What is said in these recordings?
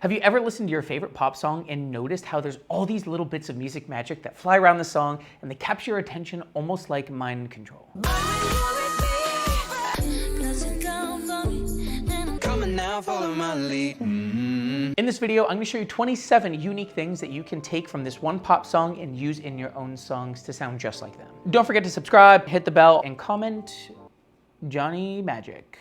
Have you ever listened to your favorite pop song and noticed how there's all these little bits of music magic that fly around the song and they capture your attention almost like mind control? Follow my lead. In this video, I'm going to show you 27 unique things that you can take from this one pop song and use in your own songs to sound just like them. Don't forget to subscribe, hit the bell, and comment Johnny Magic.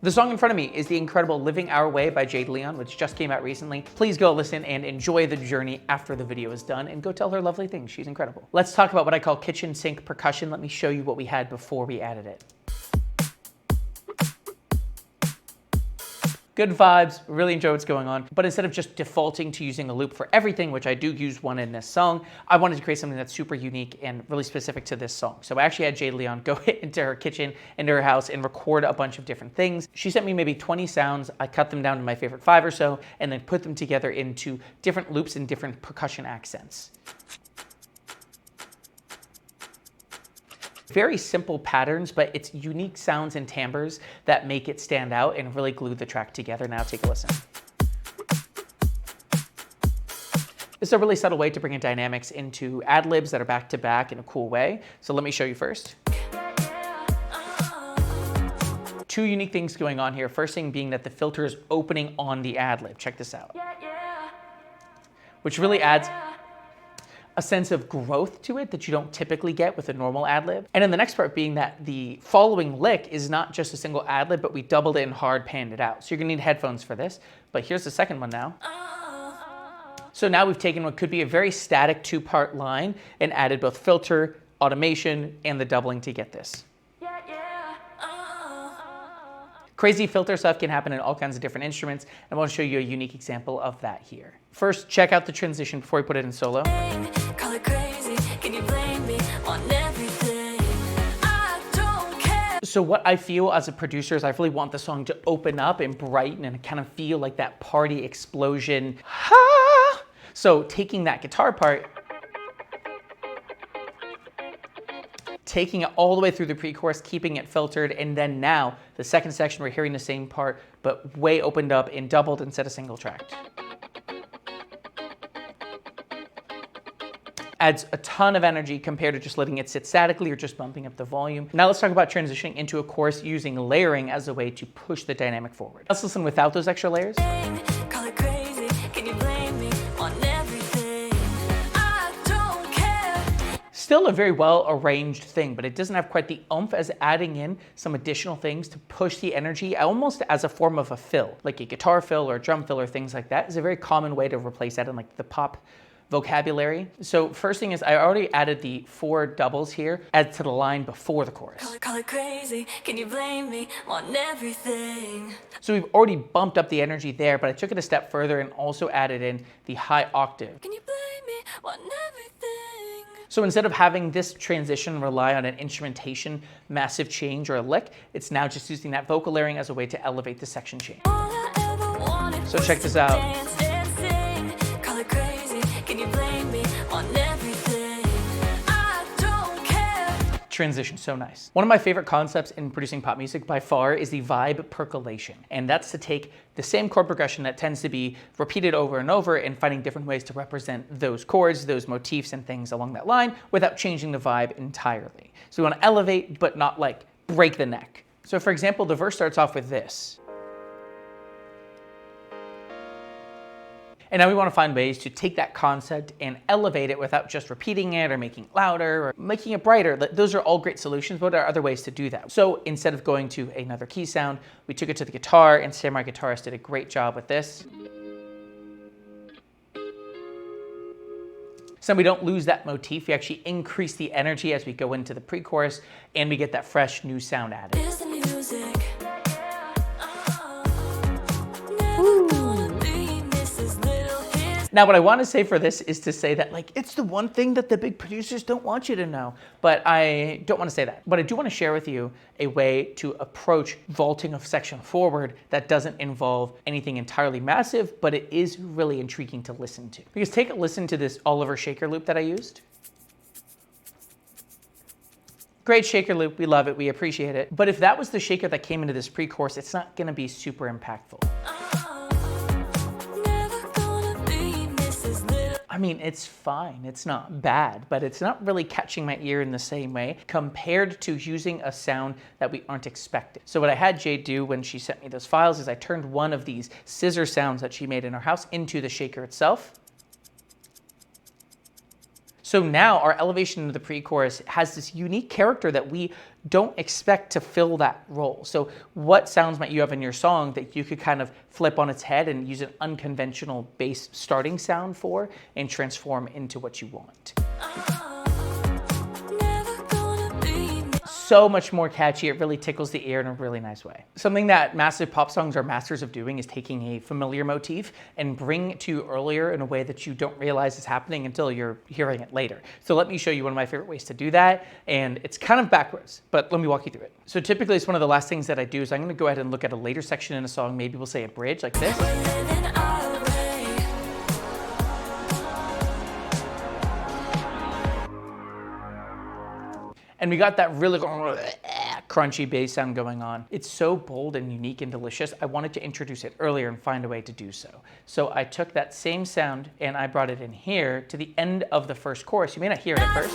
The song in front of me is the incredible Living Our Way by Jade Leons, which just came out recently. Please go listen and enjoy the journey after the video is done, and go tell her lovely things. She's incredible. Let's talk about what I call kitchen sink percussion. Let me show you what we had before we added it. Good vibes, really enjoy what's going on. But instead of just defaulting to using a loop for everything, which I do use one in this song, I wanted to create something that's super unique and really specific to this song. So I actually had Jade Leons go into her kitchen, into her house, and record a bunch of different things. She sent me maybe 20 sounds. I cut them down to my favorite 5 or so, and then put them together into different loops and different percussion accents. Very simple patterns, but it's unique sounds and timbres that make it stand out and really glue the track together. Now take a listen. This is a really subtle way to bring in dynamics into ad-libs that are back to back in a cool way. So let me show you first. Two unique things going on here. First thing being that the filter is opening on the ad-lib. Check this out. Which really adds a sense of growth to it that you don't typically get with a normal ad-lib. And then the next part being that the following lick is not just a single ad-lib, but we doubled it and hard panned it out. So you're gonna need headphones for this, but here's the second one now. So now we've taken what could be a very static 2-part line and added both filter, automation, and the doubling to get this. Crazy filter stuff can happen in all kinds of different instruments, and I want to show you a unique example of that here. First, check out the transition before we put it in solo. Call it crazy. Can you blame me on everything? I don't care. So what I feel as a producer is I really want the song to open up and brighten and kind of feel like that party explosion. Ha! So taking that guitar part, taking it all the way through the pre-chorus, keeping it filtered, and then now the second section we're hearing the same part, but way opened up and doubled instead of single tracked. Adds a ton of energy compared to just letting it sit statically or just bumping up the volume. Now let's talk about transitioning into a chorus using layering as a way to push the dynamic forward. Let's listen without those extra layers. Call it crazy. Can you blame me on everything? I don't care. Still a very well arranged thing, but it doesn't have quite the oomph as adding in some additional things to push the energy almost as a form of a fill, like a guitar fill or a drum fill or things like that is a very common way to replace that in like the pop vocabulary. So first thing is I already added the 4 doubles here, add to the line before the chorus. Call it crazy. Can you blame me on everything? So we've already bumped up the energy there, but I took it a step further and also added in the high octave. Can you blame me on everything? So instead of having this transition rely on an instrumentation, massive change or a lick, it's now just using that vocal layering as a way to elevate the section change. All I ever wanted So was check to this out. dance and sing. Call it crazy. Can you blame me on everything? I don't care. Transition, so nice. One of my favorite concepts in producing pop music by far is the vibe percolation. And that's to take the same chord progression that tends to be repeated over and over and finding different ways to represent those chords, those motifs and things along that line without changing the vibe entirely. So we want to elevate, but not like break the neck. So for example, the verse starts off with this. And now we want to find ways to take that concept and elevate it without just repeating it or making it louder or making it brighter. Those are all great solutions, but there are other ways to do that. So instead of going to another key sound, we took it to the guitar, and Samurai Guitarist did a great job with this. So we don't lose that motif, we actually increase the energy as we go into the pre-chorus, and we get that fresh new sound added. Here's the music. Now, what I want to say for this is to say that, like, it's the one thing that the big producers don't want you to know, but I don't want to say that. But I do want to share with you a way to approach vaulting a section forward that doesn't involve anything entirely massive, but it is really intriguing to listen to. Because take a listen to this Oliver shaker loop that I used. Great shaker loop, we love it, we appreciate it. But if that was the shaker that came into this pre-chorus, it's not gonna be super impactful. Never I mean, it's fine, it's not bad, but it's not really catching my ear in the same way compared to using a sound that we aren't expecting. So what I had Jade do when she sent me those files is I turned one of these scissor sounds that she made in her house into the shaker itself. So now our elevation into the pre-chorus has this unique character that we don't expect to fill that role. So what sounds might you have in your song that you could kind of flip on its head and use an unconventional bass starting sound for and transform into what you want? So much more catchy. It really tickles the ear in a really nice way. Something that massive pop songs are masters of doing is taking a familiar motif and bring it to you earlier in a way that you don't realize is happening until you're hearing it later. So let me show you one of my favorite ways to do that. And it's kind of backwards, but let me walk you through it. So typically it's one of the last things that I do is I'm gonna go ahead and look at a later section in a song. Maybe we'll say a bridge like this. And we got that really crunchy bass sound going on. It's so bold and unique and delicious. I wanted to introduce it earlier and find a way to do so. So I took that same sound and I brought it in here to the end of the first chorus. You may not hear it at first.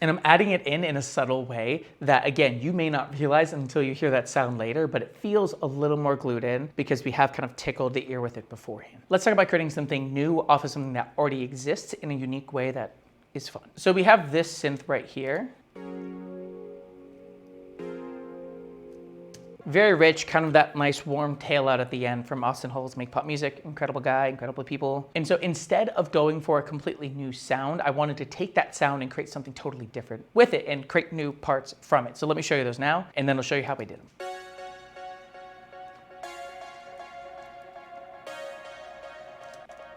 And I'm adding it in a subtle way that, again, you may not realize until you hear that sound later, but it feels a little more glued in because we have kind of tickled the ear with it beforehand. Let's talk about creating something new off of something that already exists in a unique way that is fun. So we have this synth right here. Very rich, kind of that nice warm tail out at the end from Austin Hull's Make Pop Music. Incredible guy, incredible people. And so instead of going for a completely new sound, I wanted to take that sound and create something totally different with it and create new parts from it. So let me show you those now, and then I'll show you how I did them.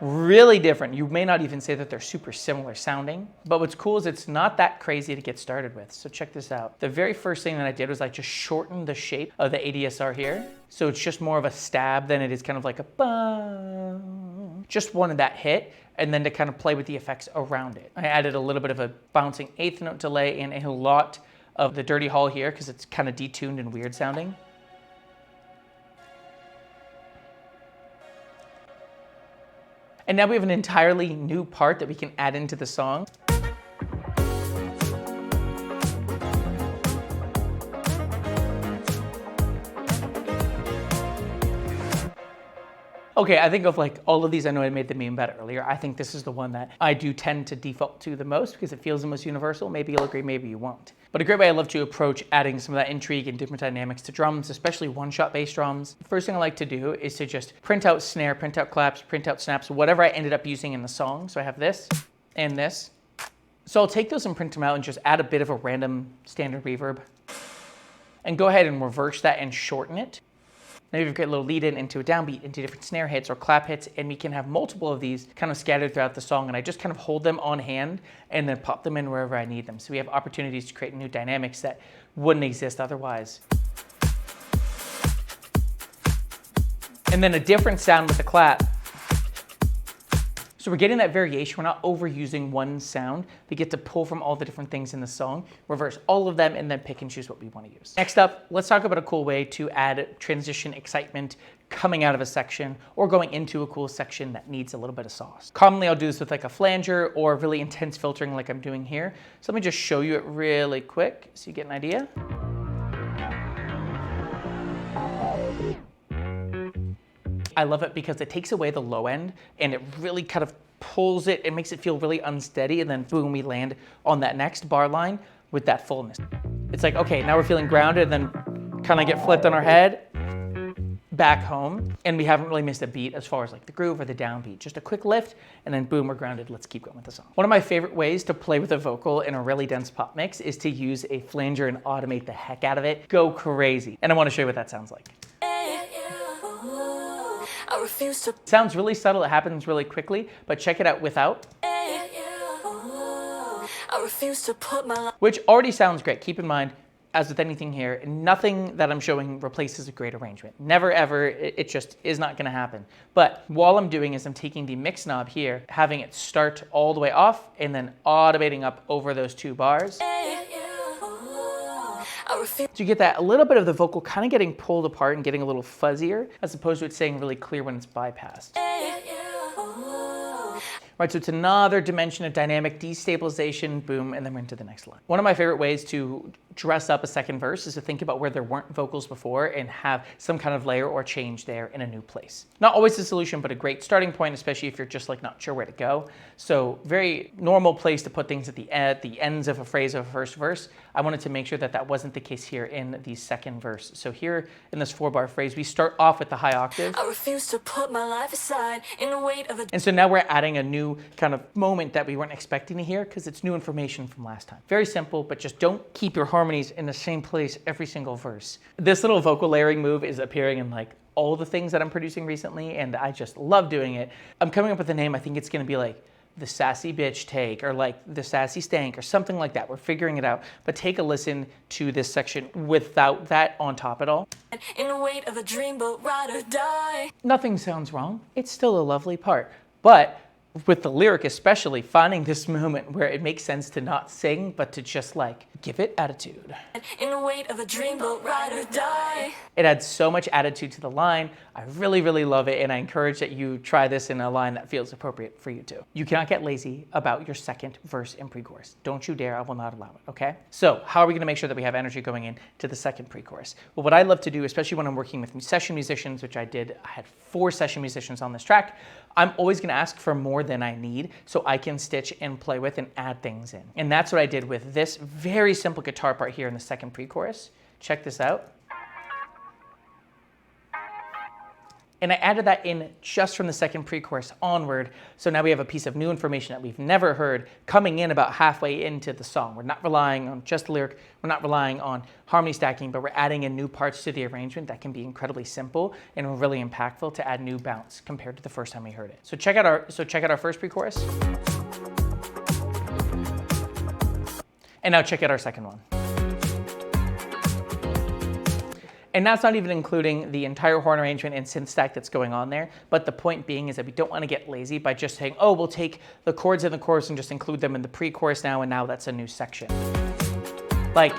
Really different. You may not even say that they're super similar sounding, but what's cool is it's not that crazy to get started with. So check this out. The very first thing that I did was I just shortened the shape of the ADSR here. So it's just more of a stab than it is kind of like a bum. Just wanted that hit, and then to kind of play with the effects around it. I added a little bit of a bouncing eighth note delay and a lot of the dirty hall here because it's kind of detuned and weird sounding. And now we have an entirely new part that we can add into the song. Okay, I think of like all of these, I know I made the meme about it earlier. I think this is the one that I do tend to default to the most because it feels the most universal. Maybe you'll agree, maybe you won't. But a great way I love to approach adding some of that intrigue and different dynamics to drums, especially one-shot bass drums. The first thing I like to do is to just print out snare, print out claps, print out snaps, whatever I ended up using in the song. So I have this and this. So I'll take those and print them out and just add a bit of a random standard reverb and go ahead and reverse that and shorten it. Now we've got a little lead in into a downbeat, into different snare hits or clap hits, and we can have multiple of these kind of scattered throughout the song, and I just kind of hold them on hand and then pop them in wherever I need them. So we have opportunities to create new dynamics that wouldn't exist otherwise. And then a different sound with the clap. So we're getting that variation. We're not overusing one sound. We get to pull from all the different things in the song, reverse all of them, and then pick and choose what we want to use. Next up, let's talk about a cool way to add transition excitement coming out of a section or going into a cool section that needs a little bit of sauce. Commonly, I'll do this with like a flanger or really intense filtering like I'm doing here. So let me just show you it really quick so you get an idea. I love it because it takes away the low end and it really kind of pulls it. It makes it feel really unsteady, and then boom, we land on that next bar line with that fullness. It's like, okay, now we're feeling grounded, and then kind of get flipped on our head, back home, and we haven't really missed a beat as far as like the groove or the downbeat. Just a quick lift, and then boom, we're grounded. Let's keep going with the song. One of my favorite ways to play with a vocal in a really dense pop mix is to use a flanger and automate the heck out of it. Go crazy. And I want to show you what that sounds like. I refuse to. Sounds really subtle, it happens really quickly, but check it out without. I refuse to put my life. Which already sounds great. Keep in mind, as with anything here, nothing that I'm showing replaces a great arrangement. Never ever, it just is not gonna happen. But what I'm doing is I'm taking the mix knob here, having it start all the way off, and then automating up over those two bars. I I refuse. So you get that a little bit of the vocal kind of getting pulled apart and getting a little fuzzier, as opposed to it staying really clear when it's bypassed. Right, so it's another dimension of dynamic destabilization, boom, and then we're into the next line. One of my favorite ways to dress up a second verse is to think about where there weren't vocals before and have some kind of layer or change there in a new place. Not always the solution, but a great starting point, especially if you're just like not sure where to go. So very normal place to put things at the ends of a phrase of a first verse. I wanted to make sure that that wasn't the case here in the second verse. So here in this 4-bar phrase, we start off with the high octave. I refuse to put my life aside in the weight of a. And so now we're adding a new kind of moment that we weren't expecting to hear because it's new information from last time. Very simple, but just don't keep your harmonies in the same place every single verse. This little vocal layering move is appearing in like all the things that I'm producing recently, and I just love doing it. I'm coming up with a name. I think it's gonna be like the sassy bitch take, or like the sassy stank, or something like that. We're figuring it out, but take a listen to this section without that on top at all. In the weight of a dreamboat, ride or die. Nothing sounds wrong. It's still a lovely part, but with the lyric especially, finding this moment where it makes sense to not sing, but to just like give it attitude. In the weight of a dreamboat, ride or die. It adds so much attitude to the line. I really, really love it, and I encourage that you try this in a line that feels appropriate for you too. You cannot get lazy about your second verse in pre-chorus. Don't you dare, I will not allow it, okay? So how are we gonna make sure that we have energy going into the second pre-chorus? Well, what I love to do, especially when I'm working with session musicians, which I had 4 session musicians on this track, I'm always gonna ask for more than I need so I can stitch and play with and add things in. And that's what I did with this very simple guitar part here in the second pre-chorus. Check this out. And I added that in just from the second pre-chorus onward. So now we have a piece of new information that we've never heard coming in about halfway into the song. We're not relying on just the lyric. We're not relying on harmony stacking, but we're adding in new parts to the arrangement that can be incredibly simple and really impactful to add new bounce compared to the first time we heard it. So check out our first pre-chorus. And now check out our second one. And that's not even including the entire horn arrangement and synth stack that's going on there. But the point being is that we don't want to get lazy by just saying, oh, we'll take the chords in the chorus and just include them in the pre-chorus now, and now that's a new section. Like,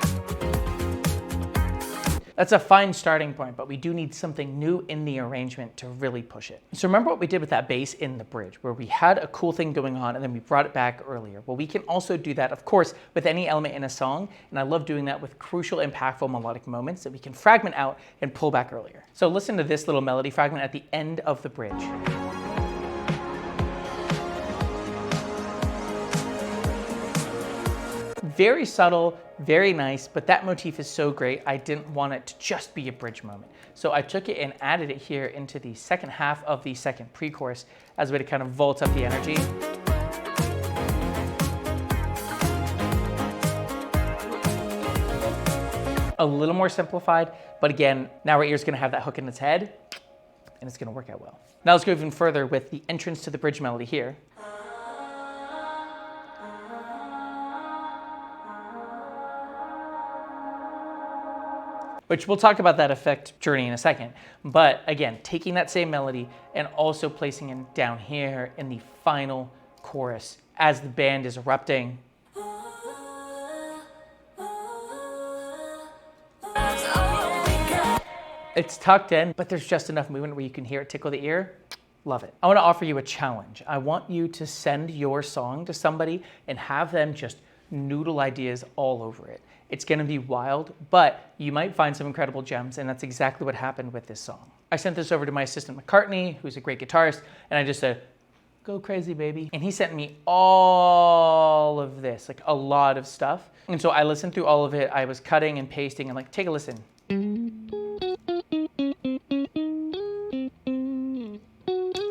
that's a fine starting point, but we do need something new in the arrangement to really push it. So remember what we did with that bass in the bridge, where we had a cool thing going on and then we brought it back earlier. Well, we can also do that, of course, with any element in a song, and I love doing that with crucial, impactful melodic moments that we can fragment out and pull back earlier. So listen to this little melody fragment at the end of the bridge. Very subtle, very nice, but that motif is so great, I didn't want it to just be a bridge moment. So I took it and added it here into the second half of the second pre-chorus as a way to kind of vault up the energy. A little more simplified, but again, now our ear's gonna have that hook in its head, and it's gonna work out well. Now let's go even further with the entrance to the bridge melody here. Which we'll talk about that effect journey in a second. But again, taking that same melody and also placing it down here in the final chorus as the band is erupting. It's tucked in, but there's just enough movement where you can hear it tickle the ear. Love it. I want to offer you a challenge. I want you to send your song to somebody and have them just noodle ideas all over it. It's gonna be wild, but you might find some incredible gems, and that's exactly what happened with this song. I sent this over to my assistant McCartney, who's a great guitarist, and I just said, go crazy, baby. And he sent me all of this, like a lot of stuff. And so I listened through all of it. I was cutting and pasting and like, take a listen.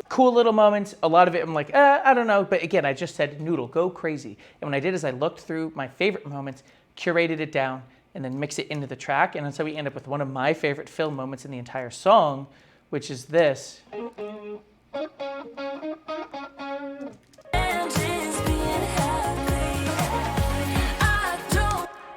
Cool little moments, a lot of it I'm like, I don't know, but again, I just said noodle, go crazy. And what I did is I looked through my favorite moments, curated it down, and then mix it into the track, and that's how we end up with one of my favorite fill moments in the entire song, which is this.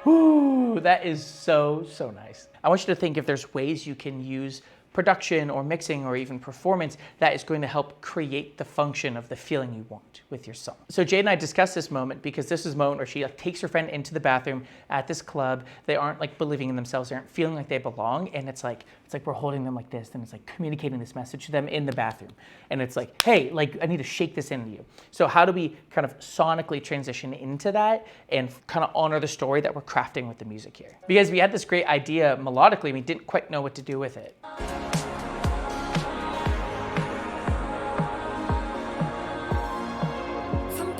Ooh, that is so, so nice. I want you to think if there's ways you can use production or mixing or even performance that is going to help create the function of the feeling you want with your song. So Jade and I discussed this moment because this is a moment where she like takes her friend into the bathroom at this club. They aren't like believing in themselves, they aren't feeling like they belong, and it's like we're holding them like this, and it's like communicating this message to them in the bathroom. And it's like, hey, like I need to shake this into you. So how do we kind of sonically transition into that and kind of honor the story that we're crafting with the music here? Because we had this great idea melodically, and we didn't quite know what to do with it.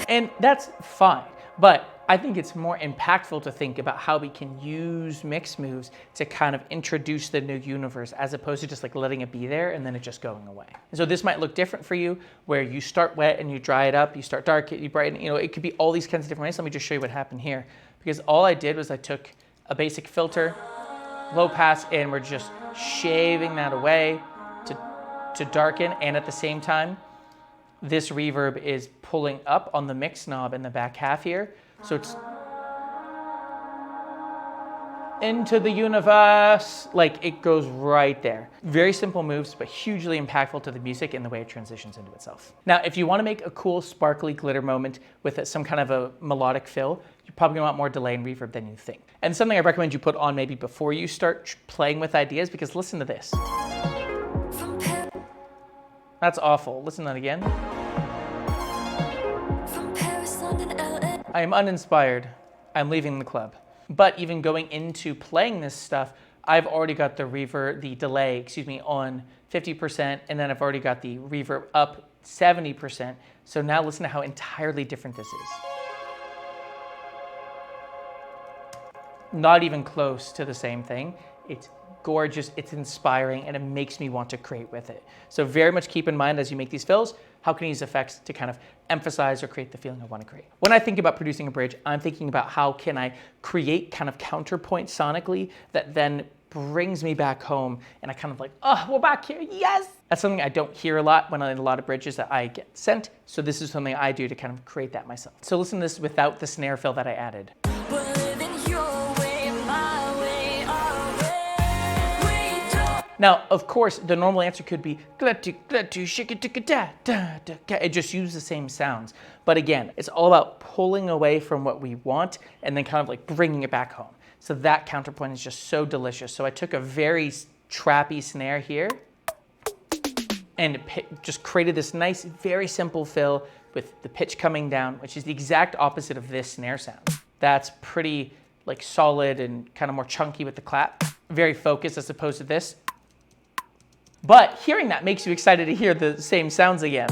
And that's fine, but I think it's more impactful to think about how we can use mix moves to kind of introduce the new universe as opposed to just like letting it be there and then it just going away. And so this might look different for you, where you start wet and you dry it up, you start dark, you brighten, it could be all these kinds of different ways. Let me just show you what happened here. Because all I did was I took a basic filter, low pass, and we're just shaving that away to darken, and at the same time, this reverb is pulling up on the mix knob in the back half here. So it's into the universe, like it goes right there. Very simple moves, but hugely impactful to the music and the way it transitions into itself. Now, if you want to make a cool, sparkly glitter moment with some kind of a melodic fill, you're probably gonna want more delay and reverb than you think. And something I recommend you put on maybe before you start playing with ideas, because listen to this. That's awful. Listen to that again. I am uninspired. I'm leaving the club. But even going into playing this stuff, I've already got the reverb, the delay, on 50%, and then I've already got the reverb up 70%. So now listen to how entirely different this is. Not even close to the same thing. It's gorgeous, it's inspiring, and it makes me want to create with it. So very much keep in mind as you make these fills, how can I use effects to kind of emphasize or create the feeling I want to create. When I think about producing a bridge, I'm thinking about how can I create kind of counterpoint sonically that then brings me back home, and I kind of like, oh, we're back here, yes! That's something I don't hear a lot when I in a lot of bridges that I get sent, so this is something I do to kind of create that myself. So listen to this without the snare fill that I added. Now, of course, the normal answer could be shake it, it just use the same sounds. But again, it's all about pulling away from what we want and then kind of like bringing it back home. So that counterpoint is just so delicious. So I took a very trappy snare here and just created this nice, very simple fill with the pitch coming down, which is the exact opposite of this snare sound. That's pretty like solid and kind of more chunky with the clap. Very focused as opposed to this. But hearing that makes you excited to hear the same sounds again.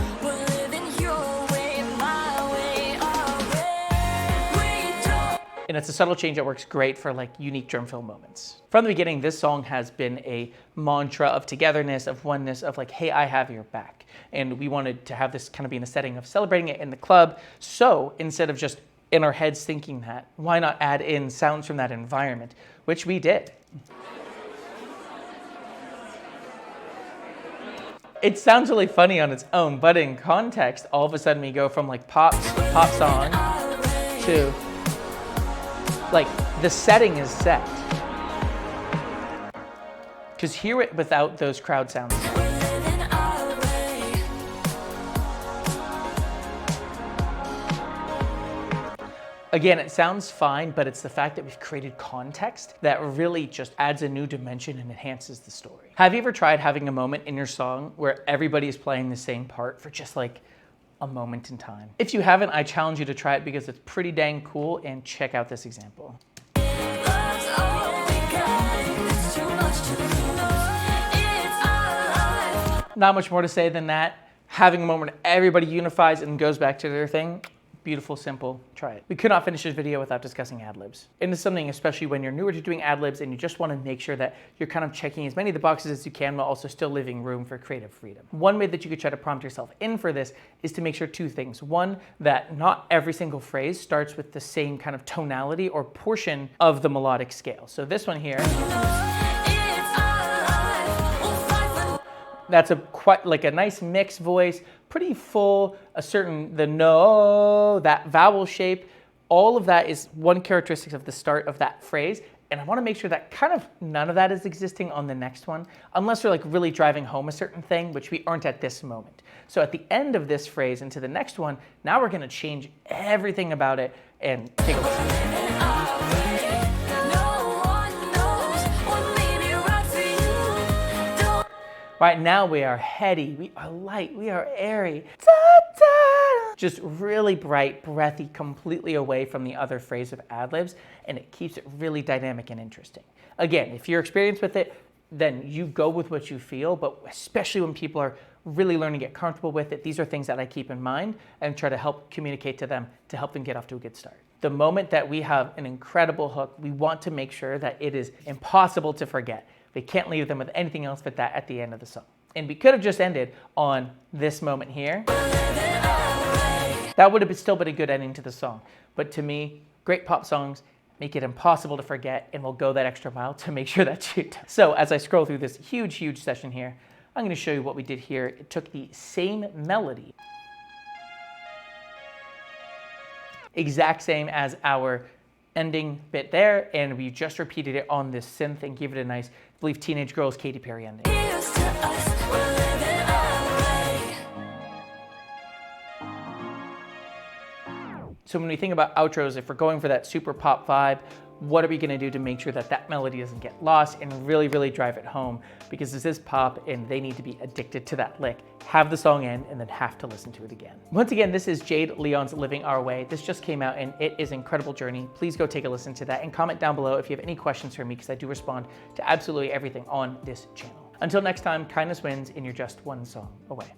And it's a subtle change that works great for like unique drum fill moments. From the beginning, this song has been a mantra of togetherness, of oneness, of like, hey, I have your back. And we wanted to have this kind of be in the setting of celebrating it in the club. So instead of just in our heads thinking that, why not add in sounds from that environment, which we did. It sounds really funny on its own, but in context, all of a sudden we go from like pop song to like the setting is set. Because hear it without those crowd sounds. Again, it sounds fine, but it's the fact that we've created context that really just adds a new dimension and enhances the story. Have you ever tried having a moment in your song where everybody is playing the same part for just like a moment in time? If you haven't, I challenge you to try it because it's pretty dang cool, and check out this example. Not much more to say than that. Having a moment where everybody unifies and goes back to their thing. Beautiful, simple, try it. We could not finish this video without discussing ad-libs. And it's something, especially when you're newer to doing ad-libs and you just want to make sure that you're kind of checking as many of the boxes as you can while also still leaving room for creative freedom. One way that you could try to prompt yourself in for this is to make sure two things. One, that not every single phrase starts with the same kind of tonality or portion of the melodic scale. So this one here, that's quite like a nice mixed voice, pretty full, the no, that vowel shape, all of that is one characteristic of the start of that phrase. And I want to make sure that kind of none of that is existing on the next one, unless we're like really driving home a certain thing, which we aren't at this moment. So at the end of this phrase into the next one, now we're going to change everything about it and take a listen. Right now we are heady, we are light, we are airy. Ta-ta! Just really bright, breathy, completely away from the other phrase of ad-libs, and it keeps it really dynamic and interesting. Again, if you're experienced with it, then you go with what you feel, but especially when people are really learning to get comfortable with it, these are things that I keep in mind and try to help communicate to them to help them get off to a good start. The moment that we have an incredible hook, we want to make sure that it is impossible to forget. We can't leave them with anything else but that at the end of the song. And we could have just ended on this moment here. That would have still been a good ending to the song. But to me, great pop songs make it impossible to forget, and we'll go that extra mile to make sure that you do. So as I scroll through this huge session here, I'm going to show you what we did here. It took the same melody, exact same as our ending bit there, and we just repeated it on this synth and gave it a nice, I believe, Teenage Girls Katy Perry ending. So when we think about outros, if we're going for that super pop vibe, what are we going to do to make sure that that melody doesn't get lost and really drive it home? Because this is pop and they need to be addicted to that lick, have the song end, and then have to listen to it again. Once again, this is Jade Leons' Living Our Way. This just came out and it is an incredible journey. Please go take a listen to that and comment down below if you have any questions for me, because I do respond to absolutely everything on this channel. Until next time, kindness wins and you're just one song away.